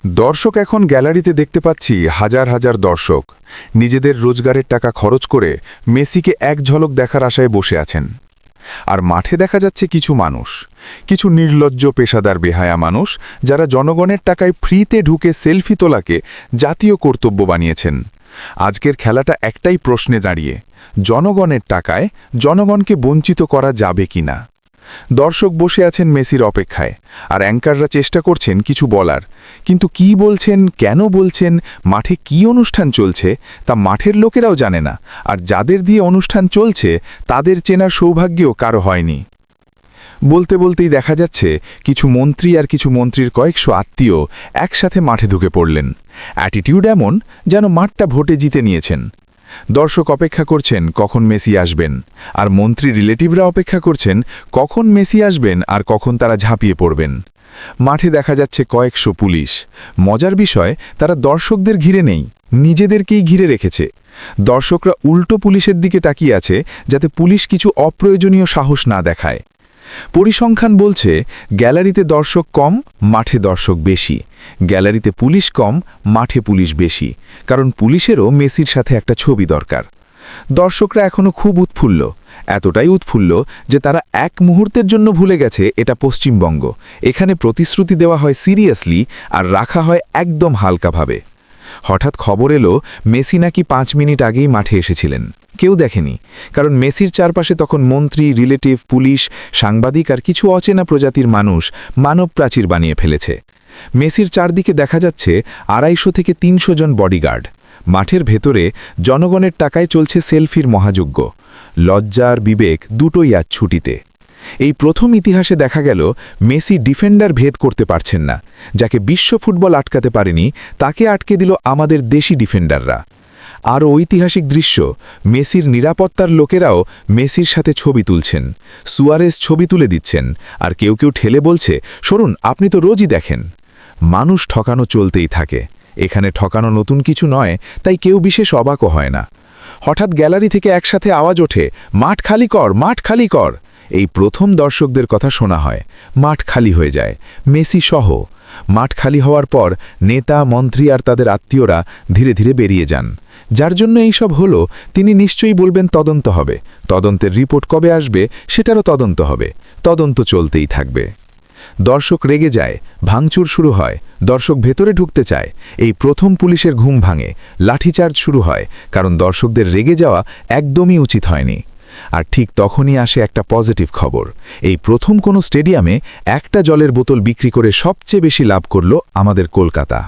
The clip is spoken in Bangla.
দর্শক এখন গ্যালারিতে দেখতে পাচ্ছি হাজার হাজার দর্শক নিজেদের রোজগারের টাকা খরচ করে মেসিকে এক ঝলক দেখার আশায় বসে আছেন। আর মাঠে দেখা যাচ্ছে কিছু নির্লজ্জ পেশাদার বেহায়া মানুষ যারা জনগণের টাকায় ফ্রিতে ঢুকে সেলফি তোলাকে জাতীয় কর্তব্য বানিয়েছেন। আজকের খেলাটা একটাই প্রশ্নে দাঁড়িয়ে, জনগণের টাকায় জনগণকে বঞ্চিত করা যাবে কিনা। দর্শক বসে আছেন মেসির অপেক্ষায়, আর অ্যাঙ্কাররা চেষ্টা করছেন কিছু বলার, কিন্তু কি বলছেন, কেন বলছেন, মাঠে কি অনুষ্ঠান চলছে তা মাঠের লোকেরাও জানে না, আর যাদের দিয়ে অনুষ্ঠান চলছে তাদের চেনার সৌভাগ্যও কারো হয়নি। বলতে বলতেই দেখা যাচ্ছে কিছু মন্ত্রী আর কিছু মন্ত্রীর কয়েকশো আত্মীয় একসাথে মাঠে ঢুকে পড়লেন। অ্যাটিটিউড এমন যেন মাঠটা ভোটে জিতে নিয়েছেন। দর্শক অপেক্ষা করছেন কখন মেসি আসবেন, আর মন্ত্রী রিলেটিভরা অপেক্ষা করছেন কখন মেসি আসবেন আর কখন তারা ঝাঁপিয়ে পড়বেন। মাঠে দেখা যাচ্ছে কয়েকশো পুলিশ। মজার বিষয়, তারা দর্শকদের ঘিরে নেই, নিজেদেরকেই ঘিরে রেখেছে। দর্শকরা উল্টো পুলিশের দিকে তাকিয়ে আছে যাতে পুলিশ কিছু অপ্রয়োজনীয় সাহস না দেখায়। পরিসংখ্যান বলছে গ্যালারিতে দর্শক কম, মাঠে দর্শক বেশি। গ্যালারিতে পুলিশ কম, মাঠে পুলিশ বেশি, কারণ পুলিশেরও মেসির সাথে একটা ছবি দরকার। দর্শকরা এখনও খুব উৎফুল্ল, এতটাই উৎফুল্ল যে তারা এক মুহূর্তের জন্য ভুলে গেছে এটা পশ্চিমবঙ্গ। এখানে প্রতিশ্রুতি দেওয়া হয় সিরিয়াসলি আর রাখা হয় একদম হালকাভাবে। হঠাৎ খবর এলো মেসি নাকি 5 মিনিট আগেই মাঠে এসেছিলেন। কেউ দেখেনি, কারণ মেসির চারপাশে তখন মন্ত্রী, রিলেটিভ, পুলিশ, সাংবাদিক আর কিছু অচেনা প্রজাতির মানুষ মানব প্রাচীর বানিয়ে ফেলেছে। মেসির চারদিকে দেখা যাচ্ছে 250 থেকে 300 জন বডিগার্ড। মাঠের ভেতরে জনগণের টাকায় চলছে সেলফির মহাযজ্ঞ। লজ্জা আর বিবেক দুটোই আজ ছুটিতে। এই প্রথম ইতিহাসে দেখা গেল মেসি ডিফেন্ডার ভেদ করতে পারছেন না। যাকে বিশ্ব ফুটবল আটকাতে পারেনি তাকে আটকে দিল আমাদের দেশি ডিফেন্ডাররা। আরও ঐতিহাসিক দৃশ্য, মেসির নিরাপত্তার লোকেরাও মেসির সাথে ছবি তুলছেন। সুয়ারেজ ছবি তুলে দিচ্ছেন, আর কেউ কেউ ঠেলে বলছে, সরুন, আপনি তো রোজই দেখেন। মানুষ ঠকানো চলতেই থাকে। এখানে ঠকানো নতুন কিছু নয়, তাই কেউ বিশেষ অবাকও হয় না। হঠাৎ গ্যালারি থেকে একসাথে আওয়াজ ওঠে, মাঠ খালি কর, মাঠ খালি কর। এই প্রথম দর্শকদের কথা শোনা হয়। মাঠ খালি হয়ে যায়, মেসি সহ। মাঠ খালি হওয়ার পর নেতা, মন্ত্রী আর তাদের আত্মীয়রা ধীরে ধীরে বেরিয়ে যান। যার জন্য এইসব হলো তিনি নিশ্চয়ই বলবেন তদন্ত হবে। তদন্তের রিপোর্ট কবে আসবে সেটারও তদন্ত হবে। তদন্ত চলতেই থাকবে। দর্শক রেগে যায়, ভাঙচুর শুরু হয়, দর্শক ভেতরে ঢুকতে চায়। এই প্রথম পুলিশের ঘুম ভাঙে, লাঠিচার্জ শুরু হয়, কারণ দর্শকদের রেগে যাওয়া একদমই উচিত হয়নি। আর ঠিক তখনই আসে একটা পজিটিভ খবর। এই প্রথম কোনো স্টেডিয়ামে একটা জলের বোতল বিক্রি করে সবচেয়ে বেশি লাভ করল আমাদের কলকাতা।